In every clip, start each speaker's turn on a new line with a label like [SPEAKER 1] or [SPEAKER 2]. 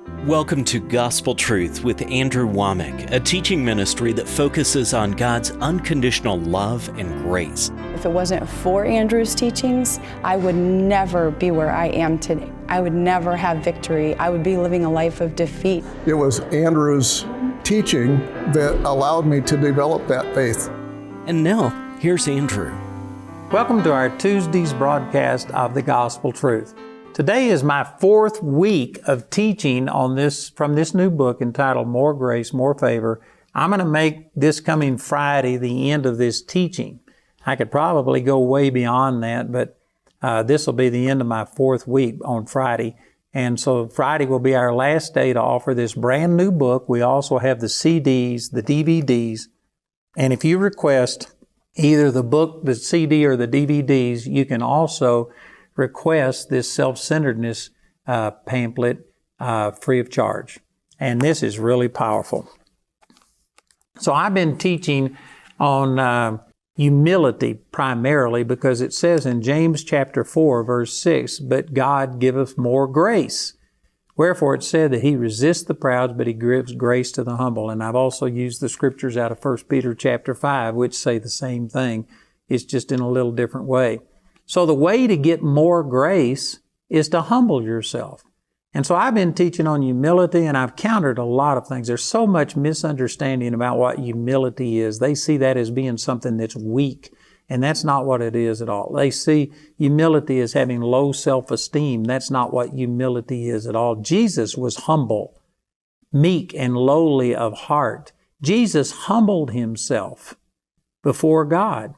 [SPEAKER 1] Welcome to Gospel Truth with Andrew Wommack, a teaching ministry that focuses on God's unconditional love and grace.
[SPEAKER 2] If it wasn't for Andrew's teachings, I would never be where I am today. I would never have victory. I would be living a life of defeat.
[SPEAKER 3] It was Andrew's teaching that allowed me to develop that faith.
[SPEAKER 1] And now, here's Andrew.
[SPEAKER 4] Welcome to our Tuesday's broadcast of the Gospel Truth. Today is my fourth week of teaching on this from this new book entitled More Grace, More Favor. I'm going to make this coming Friday the end of this teaching. I could probably go way beyond that, but this will be the end of my fourth week on Friday. And so Friday will be our last day to offer this brand new book. We also have the CDs, the DVDs. And if you request either the book, the CD, or the DVDs, you can also request this self-centeredness pamphlet free of charge. And this is really powerful. So I've been teaching on humility primarily because it says in James chapter 4, verse 6, "But God giveth more grace. Wherefore it said that He resists the proud, but He gives grace to the humble." And I've also used the scriptures out of 1 Peter chapter 5, which say the same thing. It's just in a little different way. So the way to get more grace is to humble yourself. And so I've been teaching on humility, and I've countered a lot of things. There's so much misunderstanding about what humility is. They see that as being something that's weak, and that's not what it is at all. They see humility as having low self-esteem. That's not what humility is at all. Jesus was humble, meek, and lowly of heart. Jesus humbled Himself before God.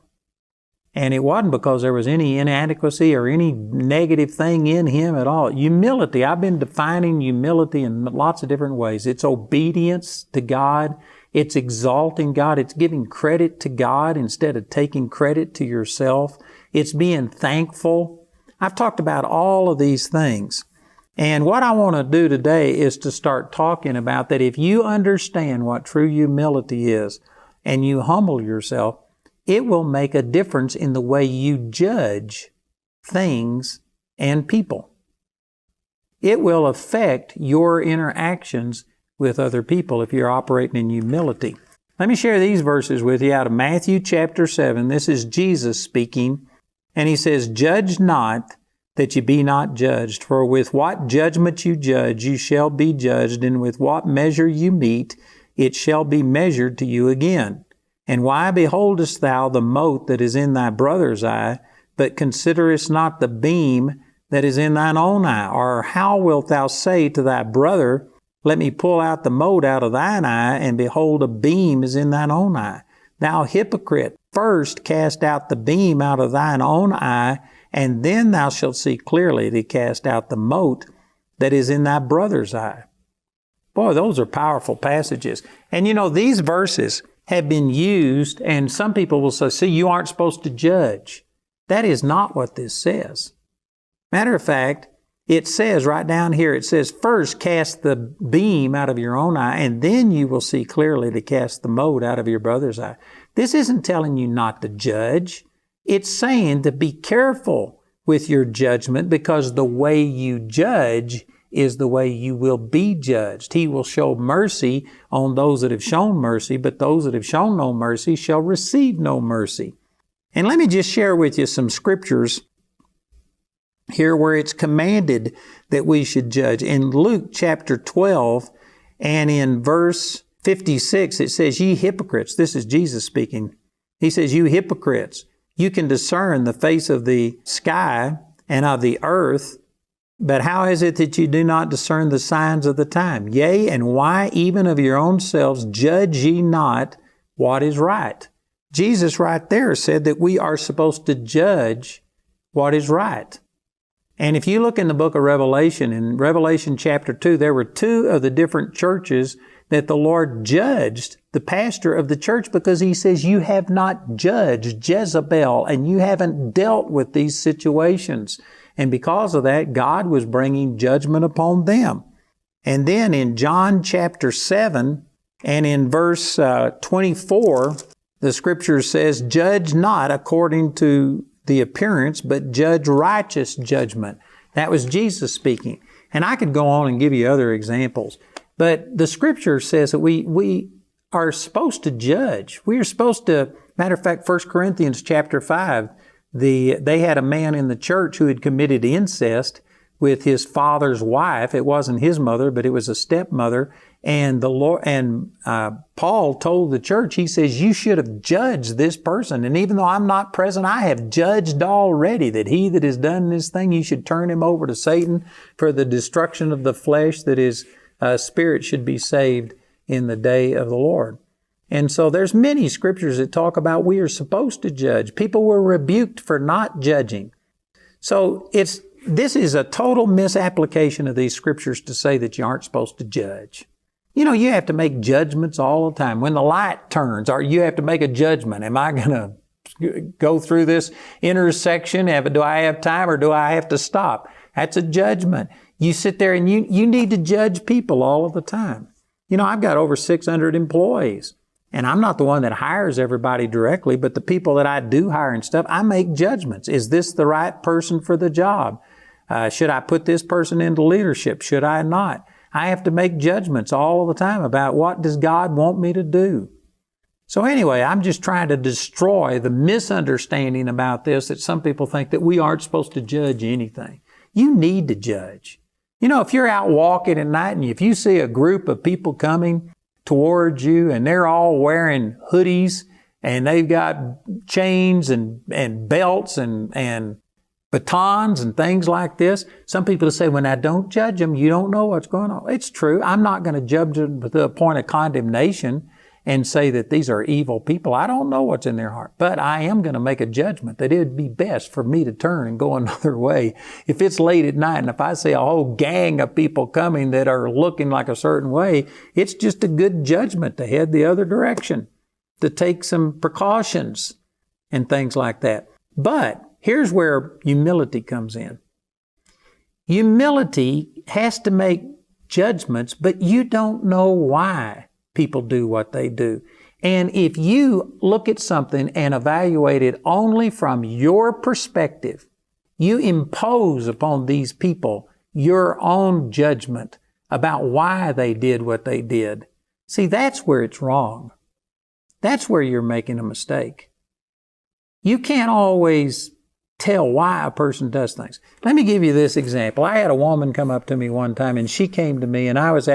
[SPEAKER 4] And it wasn't because there was any inadequacy or any negative thing in Him at all. Humility, I've been defining humility in lots of different ways. It's obedience to God. It's exalting God. It's giving credit to God instead of taking credit to yourself. It's being thankful. I've talked about all of these things. And what I want to do today is to start talking about that if you understand what true humility is and you humble yourself, it will make a difference in the way you judge things and people. It will affect your interactions with other people if you're operating in humility. Let me share these verses with you out of Matthew chapter 7. This is Jesus speaking, and He says, "Judge not that ye be not judged, for with what judgment you judge, you shall be judged, and with what measure you mete, it shall be measured to you again. And why beholdest thou the mote that is in thy brother's eye, but considerest not the beam that is in thine own eye? Or how wilt thou say to thy brother, Let me pull out the mote out of thine eye, and behold, a beam is in thine own eye? Thou hypocrite, first cast out the beam out of thine own eye, and then thou shalt see clearly to cast out the mote that is in thy brother's eye." Boy, those are powerful passages. And you know, these verses have been used, and some people will say, "See, you aren't supposed to judge." That is not what this says. Matter of fact, it says right down here, it says, "First cast the beam out of your own eye, and then you will see clearly to cast the mote out of your brother's eye." This isn't telling you not to judge. It's saying to be careful with your judgment, because the way you judge is the way you will be judged. He will show mercy on those that have shown mercy, but those that have shown no mercy shall receive no mercy. And let me just share with you some scriptures here where it's commanded that we should judge. In Luke chapter 12 and in verse 56, it says, "Ye hypocrites," this is Jesus speaking. He says, "You hypocrites, you can discern the face of the sky and of the earth, but how is it that you do not discern the signs of the time? Yea, and why even of your own selves judge ye not what is right?" Jesus right there said that we are supposed to judge what is right. And if you look in the book of Revelation, in Revelation chapter 2, there were two of the different churches that the Lord judged the pastor of the church, because He says, "You have not judged Jezebel, and you haven't dealt with these situations." And because of that, God was bringing judgment upon them. And then in John chapter 7 and in verse 24, the scripture says, "Judge not according to the appearance, but judge righteous judgment." That was Jesus speaking. And I could go on and give you other examples. But the Scripture says that we are supposed to judge. We are supposed to, matter of fact, 1 Corinthians chapter 5, they had a man in the church who had committed incest with his father's wife. It wasn't his mother, but it was a stepmother. And Paul told the church, he says, you should have judged this person. And even though I'm not present, I have judged already that he that has done this thing, you should turn him over to Satan for the destruction of the flesh, that his spirit should be saved in the day of the Lord. And so there's many scriptures that talk about we are supposed to judge. People were rebuked for not judging. So this is a total misapplication of these scriptures to say that you aren't supposed to judge. You know, you have to make judgments all the time. When the light turns, you have to make a judgment. Am I going to go through this intersection? Do I have time, or do I have to stop? That's a judgment. You sit there and you need to judge people all of the time. You know, I've got over 600 employees. And I'm not the one that hires everybody directly, but the people that I do hire and stuff, I make judgments. Is this the right person for the job? Should I put this person into leadership? Should I not? I have to make judgments all the time about what does God want me to do. So anyway, I'm just trying to destroy the misunderstanding about this, that some people think that we aren't supposed to judge anything. You need to judge. You know, if you're out walking at night and if you see a group of people coming towards you and they're all wearing hoodies and they've got chains and belts and batons and things like this, some people say, when I don't judge them, you don't know what's going on. It's true. I'm not going to judge them to the point of condemnation and say that these are evil people. I don't know what's in their heart, but I am going to make a judgment that it would be best for me to turn and go another way. If it's late at night and if I see a whole gang of people coming that are looking like a certain way, it's just a good judgment to head the other direction, to take some precautions and things like that. But here's where humility comes in. Humility has to make judgments, but you don't know why people do what they do. And if you look at something and evaluate it only from your perspective, you impose upon these people your own judgment about why they did what they did. See, that's where it's wrong. That's where you're making a mistake. You can't always tell why a person does things. Let me give you this example. I had a woman come up to me one time, and she came to me, and I was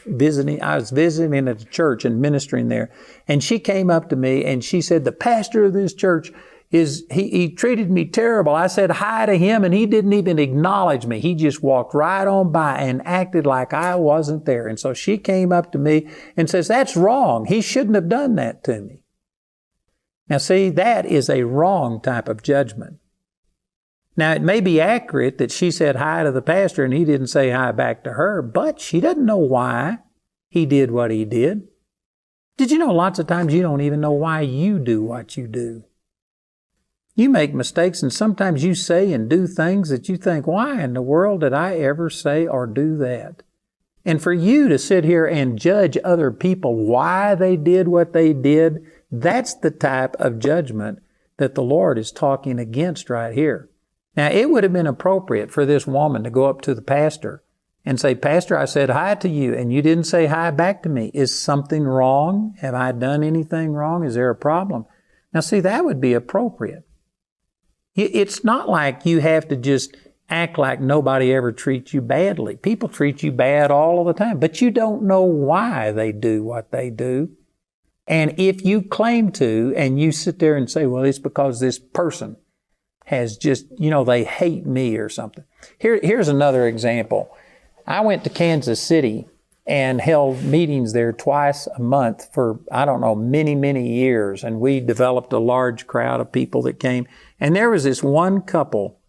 [SPEAKER 4] visiting at a church and ministering there. And she came up to me and she said, the pastor of this church he treated me terrible. I said hi to him and he didn't even acknowledge me. He just walked right on by and acted like I wasn't there. And so she came up to me and says, that's wrong. He shouldn't have done that to me. Now see, that is a wrong type of judgment. Now, it may be accurate that she said hi to the pastor and he didn't say hi back to her, but she doesn't know why he did what he did. Did you know lots of times you don't even know why you do what you do? You make mistakes and sometimes you say and do things that you think, why in the world did I ever say or do that? And for you to sit here and judge other people why they did what they did, that's the type of judgment that the Lord is talking against right here. Now, it would have been appropriate for this woman to go up to the pastor and say, Pastor, I said hi to you and you didn't say hi back to me. Is something wrong? Have I done anything wrong? Is there a problem? Now, see, that would be appropriate. It's not like you have to just act like nobody ever treats you badly. People treat you bad all of the time, but you don't know why they do what they do. And if you claim to, and you sit there and say, well, it's because this person has just, they hate me or something. Here's another example. I went to Kansas City and held meetings there twice a month for, many, many years. And we developed a large crowd of people that came. And there was this one couple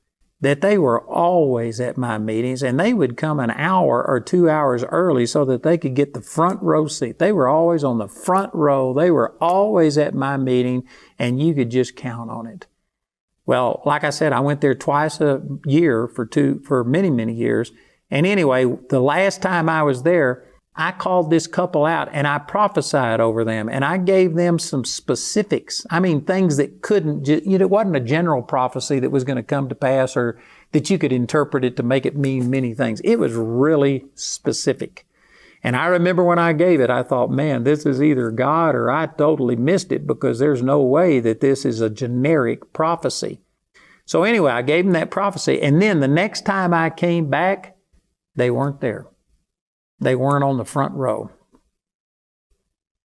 [SPEAKER 4] that they were always at my meetings, and they would come an hour or 2 hours early so that they could get the front row seat. They were always on the front row. They were always at my meeting, and you could just count on it. Well, like I said, I went there twice a year for many, many years. And anyway, the last time I was there, I called this couple out and I prophesied over them and I gave them some specifics. I mean, things that couldn't, it wasn't a general prophecy that was going to come to pass or that you could interpret it to make it mean many things. It was really specific. And I remember when I gave it, I thought, man, this is either God or I totally missed it because there's no way that this is a generic prophecy. So anyway, I gave them that prophecy. And then the next time I came back, they weren't there. They weren't on the front row.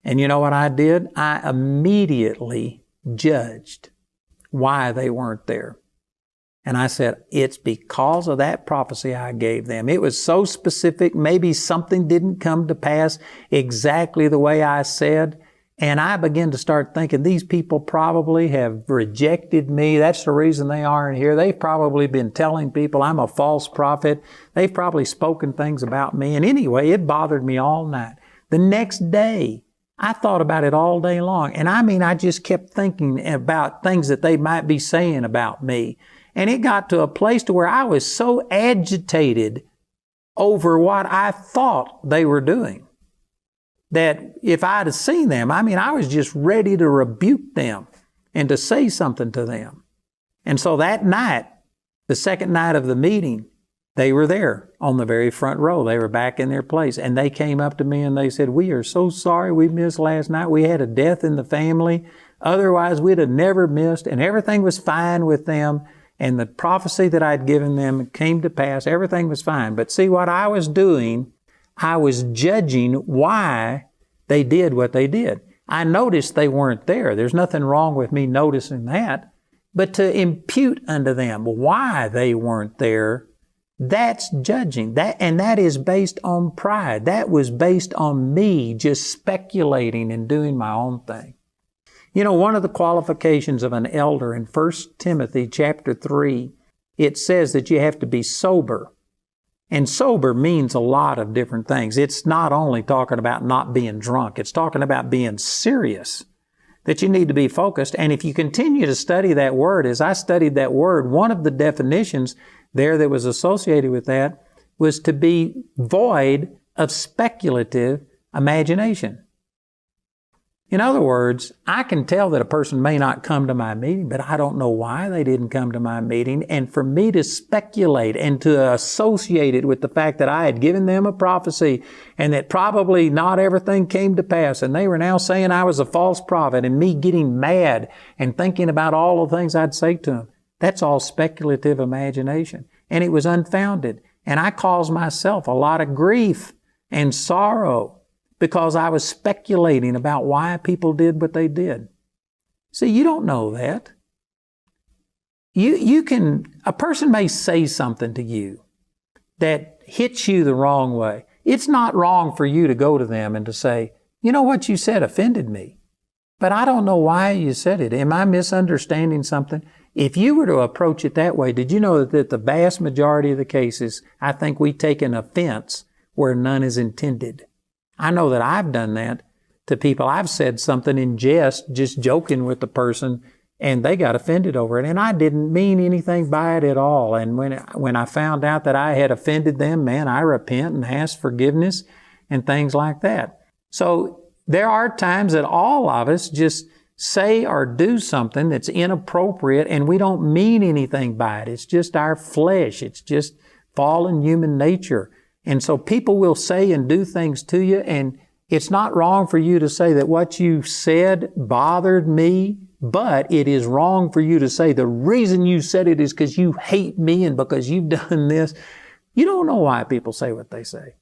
[SPEAKER 4] And you know what I did? I immediately judged why they weren't there. And I said, it's because of that prophecy I gave them. It was so specific, maybe something didn't come to pass exactly the way I said. And I began to start thinking, these people probably have rejected me. That's the reason they aren't here. They've probably been telling people I'm a false prophet. They've probably spoken things about me. And anyway, it bothered me all night. The next day, I thought about it all day long. And I just kept thinking about things that they might be saying about me. And it got to a place to where I was so agitated over what I thought they were doing that if I'd have seen them, I was just ready to rebuke them and to say something to them. And so that night, the second night of the meeting, they were there on the very front row. They were back in their place. And they came up to me and they said, we are so sorry we missed last night. We had a death in the family. Otherwise, we'd have never missed. And everything was fine with them. And the prophecy that I'd given them came to pass. Everything was fine. But see, what I was doing, I was judging why they did what they did. I noticed they weren't there. There's nothing wrong with me noticing that. But to impute unto them why they weren't there, that's judging. And that is based on pride. That was based on me just speculating and doing my own thing. You know, one of the qualifications of an elder in 1 Timothy chapter 3, it says that you have to be sober. And sober means a lot of different things. It's not only talking about not being drunk. It's talking about being serious, that you need to be focused. And if you continue to study that word, as I studied that word, one of the definitions there that was associated with that was to be void of speculative imagination. In other words, I can tell that a person may not come to my meeting, but I don't know why they didn't come to my meeting. And for me to speculate and to associate it with the fact that I had given them a prophecy and that probably not everything came to pass and they were now saying I was a false prophet and me getting mad and thinking about all the things I'd say to them, that's all speculative imagination. And it was unfounded. And I caused myself a lot of grief and sorrow because I was speculating about why people did what they did. See, you don't know that. A person may say something to you that hits you the wrong way. It's not wrong for you to go to them and to say, you know what you said offended me, but I don't know why you said it. Am I misunderstanding something? If you were to approach it that way, did you know that the vast majority of the cases, I think we take an offense where none is intended? I know that I've done that to people. I've said something in jest, just joking with the person, and they got offended over it. And I didn't mean anything by it at all. And when I found out that I had offended them, man, I repent and ask forgiveness and things like that. So there are times that all of us just say or do something that's inappropriate and we don't mean anything by it. It's just our flesh. It's just fallen human nature. And so people will say and do things to you, and it's not wrong for you to say that what you said bothered me, but it is wrong for you to say the reason you said it is because you hate me and because you've done this. You don't know why people say what they say.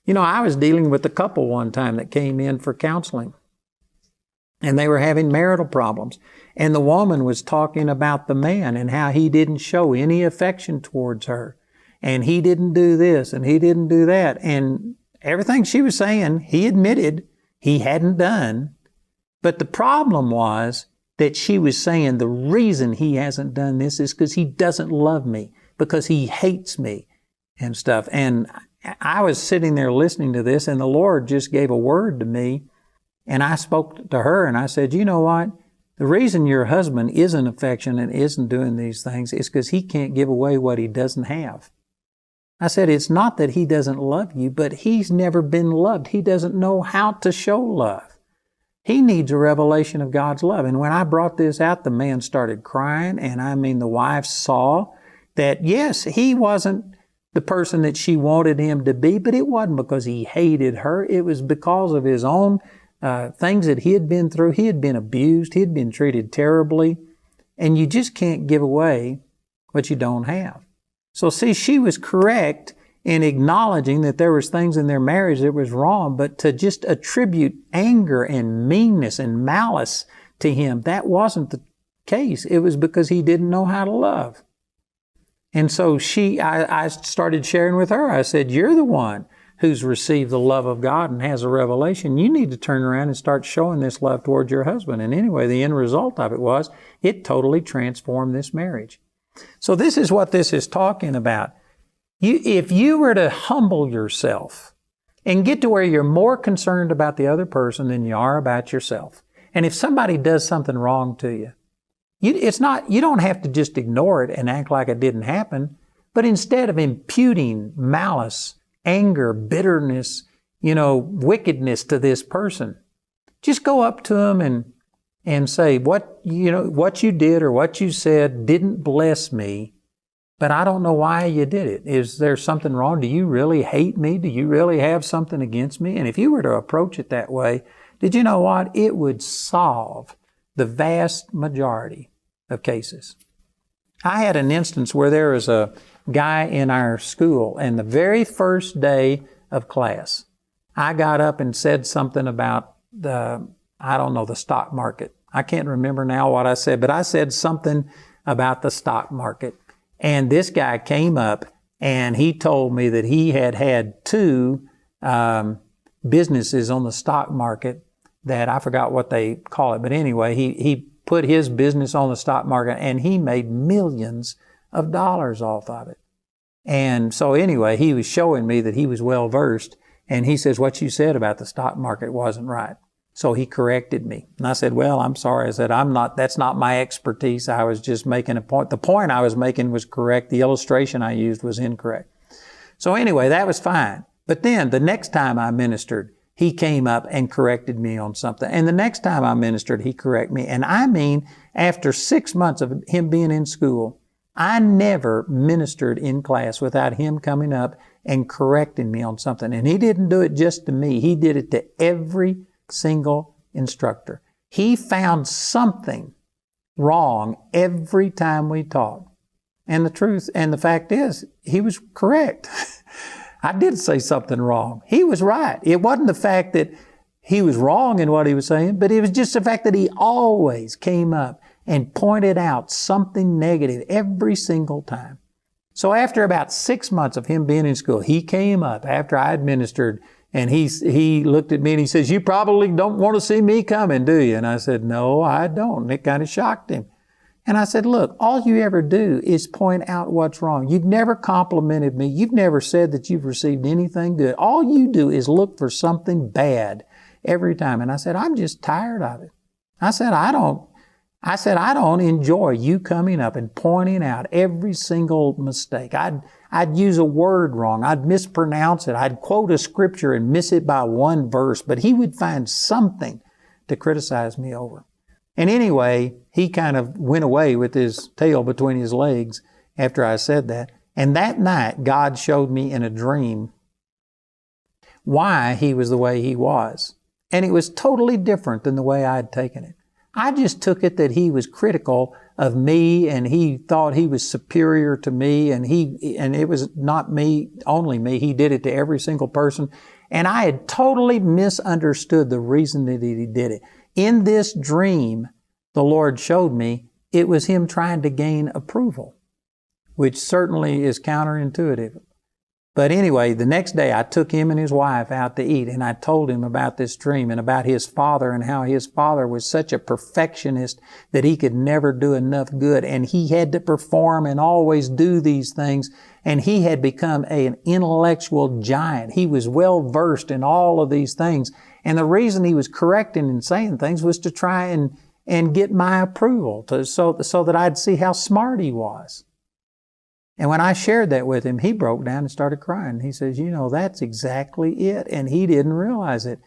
[SPEAKER 4] You know, I was dealing with a couple one time that came in for counseling, and they were having marital problems. And the woman was talking about the man and how he didn't show any affection towards her. And he didn't do this and he didn't do that. And everything she was saying, he admitted he hadn't done. But the problem was that she was saying the reason he hasn't done this is because he doesn't love me, because he hates me and stuff. And I was sitting there listening to this, and the Lord just gave a word to me. And I spoke to her and I said, you know what? The reason your husband isn't affectionate and isn't doing these things is because he can't give away what he doesn't have. I said, it's not that he doesn't love you, but he's never been loved. He doesn't know how to show love. He needs a revelation of God's love. And when I brought this out, the man started crying. And I mean, the wife saw that, yes, he wasn't the person that she wanted him to be, but it wasn't because he hated her. It was because of his own things that he had been through. He had been abused. He had been treated terribly. And you just can't give away what you don't have. So see, she was correct in acknowledging that there was things in their marriage that was wrong, but to just attribute anger and meanness and malice to him, that wasn't the case. It was because he didn't know how to love. And so I started sharing with her. I said, you're the one who's received the love of God and has a revelation. You need to turn around and start showing this love towards your husband. And anyway, the end result of it was it totally transformed this marriage. So this is what this is talking about. If you were to humble yourself and get to where you're more concerned about the other person than you are about yourself, and if somebody does something wrong to you, you don't have to just ignore it and act like it didn't happen, but instead of imputing malice, anger, bitterness, wickedness to this person, just go up to them and say, what you did or what you said didn't bless me, but I don't know why you did it. Is there something wrong? Do you really hate me? Do you really have something against me? And if you were to approach it that way, did you know what? It would solve the vast majority of cases. I had an instance where there was a guy in our school, and the very first day of class, I got up and said something about the stock market. I can't remember now what I said, but I said something about the stock market. And this guy came up and he told me that he had two businesses on the stock market that I forgot what they call it. But anyway, he put his business on the stock market and he made millions of dollars off of it. And so anyway, he was showing me that he was well versed. And he says, what you said about the stock market wasn't right. So he corrected me. And I said, well, I'm sorry. I said, that's not my expertise. I was just making a point. The point I was making was correct. The illustration I used was incorrect. So anyway, that was fine. But then the next time I ministered, he came up and corrected me on something. And the next time I ministered, he corrected me. And I mean, after 6 months of him being in school, I never ministered in class without him coming up and correcting me on something. And he didn't do it just to me. He did it to every single instructor. He found something wrong every time we taught. And the truth and the fact is, he was correct. I did say something wrong. He was right. It wasn't the fact that he was wrong in what he was saying, but it was just the fact that he always came up and pointed out something negative every single time. So after about 6 months of him being in school, he came up after I had ministered and he looked at me and he says, you probably don't want to see me coming, do you? And I said, no, I don't. And it kind of shocked him. And I said, look, all you ever do is point out what's wrong. You've never complimented me. You've never said that you've received anything good. All you do is look for something bad every time. And I said, I'm just tired of it. I said, I don't enjoy you coming up and pointing out every single mistake. I'd use a word wrong. I'd mispronounce it. I'd quote a scripture and miss it by one verse, but he would find something to criticize me over. And anyway, he kind of went away with his tail between his legs after I said that. And that night, God showed me in a dream why he was the way he was. And it was totally different than the way I had taken it. I just took it that he was critical of me and he thought he was superior to me and it was not me, only me. He did it to every single person. And I had totally misunderstood the reason that he did it. In this dream, the Lord showed me it was him trying to gain approval, which certainly is counterintuitive. But anyway, the next day I took him and his wife out to eat and I told him about this dream and about his father and how his father was such a perfectionist that he could never do enough good and he had to perform and always do these things and he had become an intellectual giant. He was well versed in all of these things and the reason he was correcting and saying things was to try and get my approval so that I'd see how smart he was. And when I shared that with him, he broke down and started crying. He says, that's exactly it. And he didn't realize it.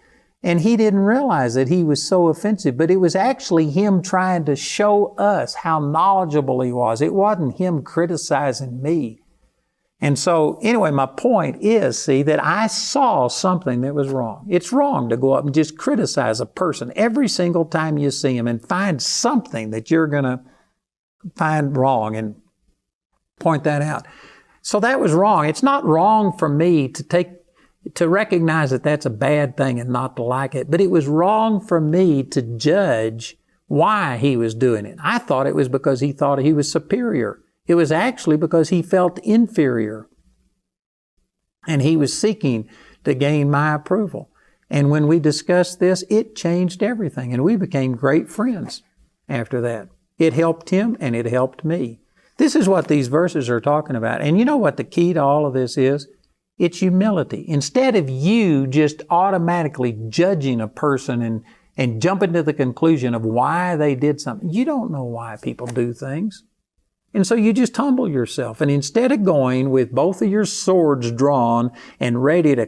[SPEAKER 4] And he didn't realize that he was so offensive, but it was actually him trying to show us how knowledgeable he was. It wasn't him criticizing me. And so, anyway, my point is, that I saw something that was wrong. It's wrong to go up and just criticize a person every single time you see him and find something that you're going to find wrong and point that out. So that was wrong. It's not wrong for me to recognize that that's a bad thing and not to like it, but it was wrong for me to judge why he was doing it. I thought it was because he thought he was superior. It was actually because he felt inferior. And he was seeking to gain my approval. And when we discussed this, it changed everything. And we became great friends after that. It helped him and it helped me. This is what these verses are talking about. And you know what the key to all of this is? It's humility. Instead of you just automatically judging a person and jumping to the conclusion of why they did something, you don't know why people do things. And so you just humble yourself. And instead of going with both of your swords drawn and ready to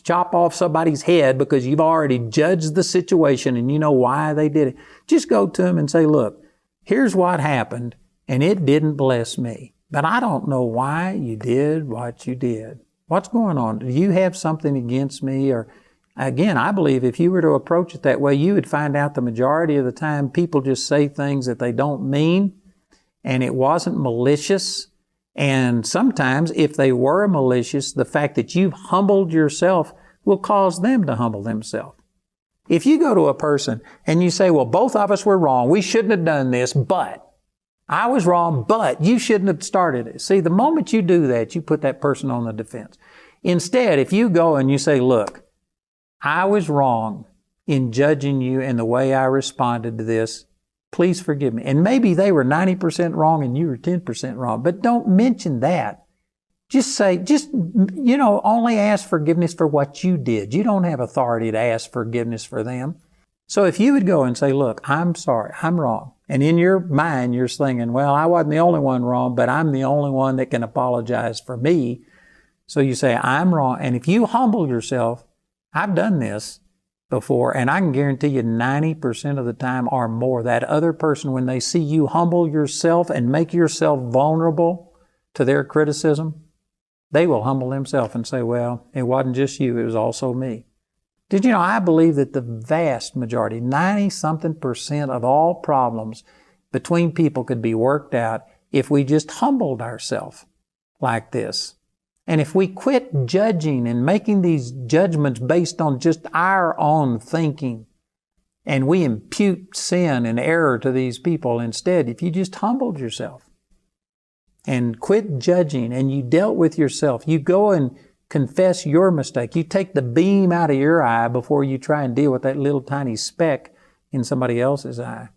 [SPEAKER 4] chop off somebody's head because you've already judged the situation and you know why they did it, just go to them and say, look, here's what happened and it didn't bless me. But I don't know why you did what you did. What's going on? Do you have something against me? Or again, I believe if you were to approach it that way, you would find out the majority of the time people just say things that they don't mean. And it wasn't malicious. And sometimes if they were malicious, the fact that you've humbled yourself will cause them to humble themselves. If you go to a person and you say, well, both of us were wrong. We shouldn't have done this, but I was wrong, but you shouldn't have started it. See, the moment you do that, you put that person on the defense. Instead, if you go and you say, look, I was wrong in judging you and the way I responded to this. Please forgive me. And maybe they were 90% wrong and you were 10% wrong, but don't mention that. Just say, only ask forgiveness for what you did. You don't have authority to ask forgiveness for them. So if you would go and say, look, I'm sorry, I'm wrong. And in your mind, you're thinking, well, I wasn't the only one wrong, but I'm the only one that can apologize for me. So you say, I'm wrong. And if you humble yourself, I've done this before, and I can guarantee you 90% of the time or more, that other person, when they see you humble yourself and make yourself vulnerable to their criticism, they will humble themselves and say, well, it wasn't just you, it was also me. Did you know, I believe that the vast majority, 90-something% of all problems between people could be worked out if we just humbled ourselves like this. And if we quit judging and making these judgments based on just our own thinking, and we impute sin and error to these people instead, if you just humbled yourself and quit judging and you dealt with yourself, you go and confess your mistake. You take the beam out of your eye before you try and deal with that little tiny speck in somebody else's eye.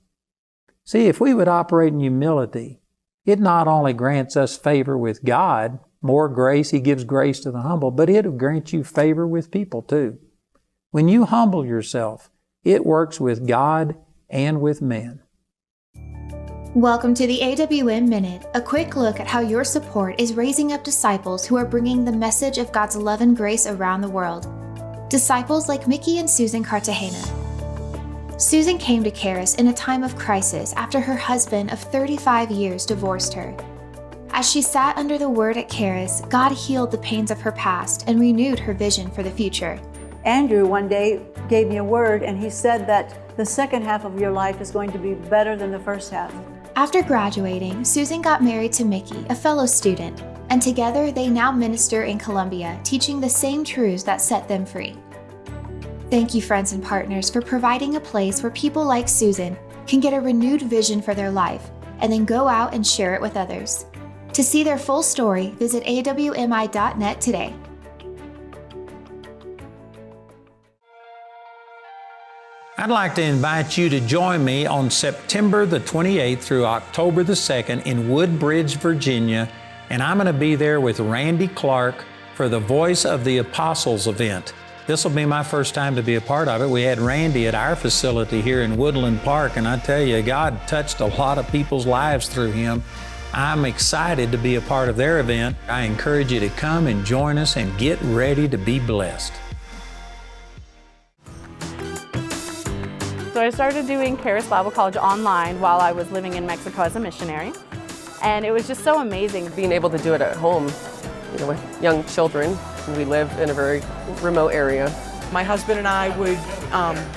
[SPEAKER 4] See, if we would operate in humility, it not only grants us favor with God, more grace, He gives grace to the humble, but it'll grant you favor with people too. When you humble yourself, it works with God and with men.
[SPEAKER 5] Welcome to the AWM Minute, a quick look at how your support is raising up disciples who are bringing the message of God's love and grace around the world. Disciples like Mickey and Susan Cartagena. Susan came to Charis in a time of crisis after her husband of 35 years divorced her. As she sat under the Word at Charis, God healed the pains of her past and renewed her vision for the future.
[SPEAKER 6] Andrew one day gave me a word, and he said that the second half of your life is going to be better than the first half.
[SPEAKER 5] After graduating, Susan got married to Mickey, a fellow student, and together they now minister in Colombia, teaching the same truths that set them free. Thank you, friends and partners, for providing a place where people like Susan can get a renewed vision for their life and then go out and share it with others. To see their full story, visit awmi.net today.
[SPEAKER 4] I'd like to invite you to join me on September the 28th through October the 2nd in Woodbridge, Virginia, and I'm going to be there with Randy Clark for the Voice of the Apostles event. This will be my first time to be a part of it. We had Randy at our facility here in Woodland Park, and I tell you, God touched a lot of people's lives through him. I'm excited to be a part of their event. I encourage you to come and join us and get ready to be blessed.
[SPEAKER 7] So I started doing Charis Bible College online while I was living in Mexico as a missionary. And it was just so amazing.
[SPEAKER 8] Being able to do it at home, with young children. We live in a very remote area.
[SPEAKER 9] My husband and I would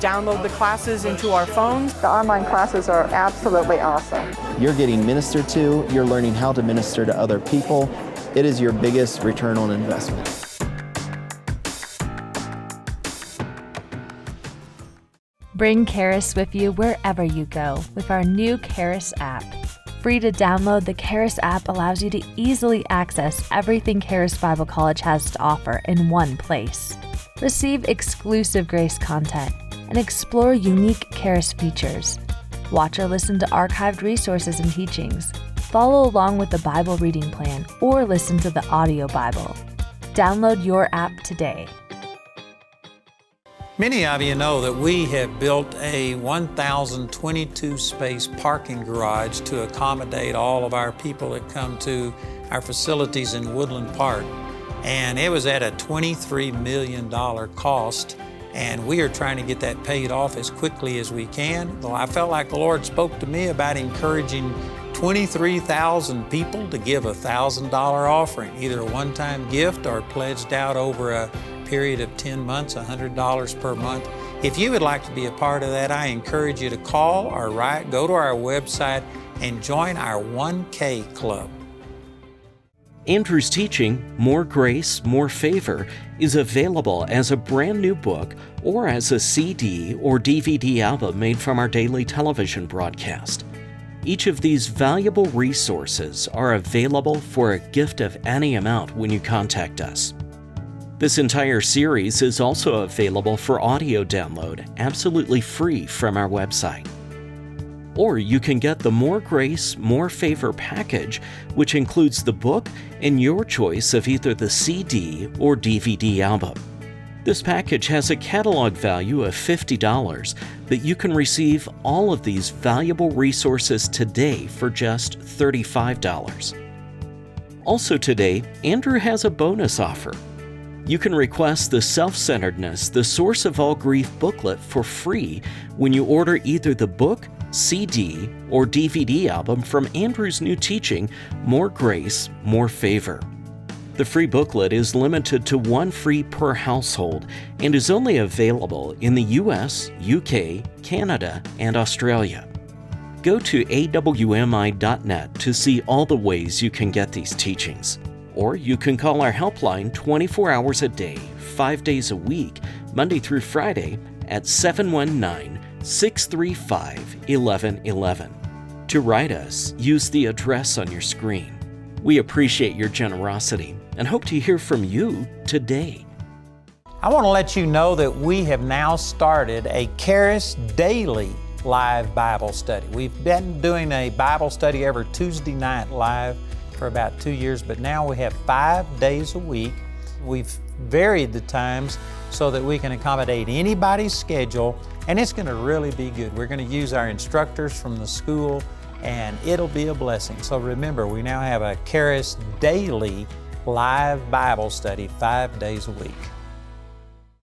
[SPEAKER 9] download the classes into our phones.
[SPEAKER 10] The online classes are absolutely awesome.
[SPEAKER 11] You're getting ministered to, you're learning how to minister to other people. It is your biggest return on investment.
[SPEAKER 12] Bring Charis with you wherever you go with our new Charis app. Free to download, the Charis app allows you to easily access everything Charis Bible College has to offer in one place. Receive exclusive Grace content and explore unique Charis features. Watch or listen to archived resources and teachings. Follow along with the Bible reading plan or listen to the audio Bible. Download your app today.
[SPEAKER 4] Many of you know that we have built a 1,022 space parking garage to accommodate all of our people that come to our facilities in Woodland Park. And it was at a $23 million cost, and we are trying to get that paid off as quickly as we can. Well, I felt like the Lord spoke to me about encouraging 23,000 people to give a $1,000 offering, either a one-time gift or pledged out over a period of 10 months, $100 per month. If you would like to be a part of that, I encourage you to call or write, go to our website and join our 1K club.
[SPEAKER 1] Andrew's teaching, More Grace, More Favor, is available as a brand new book or as a CD or DVD album made from our daily television broadcast. Each of these valuable resources are available for a gift of any amount when you contact us. This entire series is also available for audio download, absolutely free from our website. Or you can get the More Grace, More Favor package, which includes the book and your choice of either the CD or DVD album. This package has a catalog value of $50, but you can receive all of these valuable resources today for just $35. Also today, Andrew has a bonus offer. You can request the Self-Centeredness, the Source of All Grief booklet for free when you order either the book, CD, or DVD album from Andrew's new teaching, More Grace, More Favor. The free booklet is limited to one free per household and is only available in the US, UK, Canada, and Australia. Go to awmi.net to see all the ways you can get these teachings. Or you can call our helpline 24 hours a day, 5 days a week, Monday through Friday at 719-635-1111. To write us, use the address on your screen. We appreciate your generosity and hope to hear from you today.
[SPEAKER 4] I want to let you know that we have now started a Charis Daily live Bible study. We've been doing a Bible study every Tuesday night live for about 2 years, but now we have 5 days a week. We've varied the times so that we can accommodate anybody's schedule, and it's going to really be good. We're going to use our instructors from the school, and it'll be a blessing. So remember, we now have a Charis Daily live Bible study 5 days a week.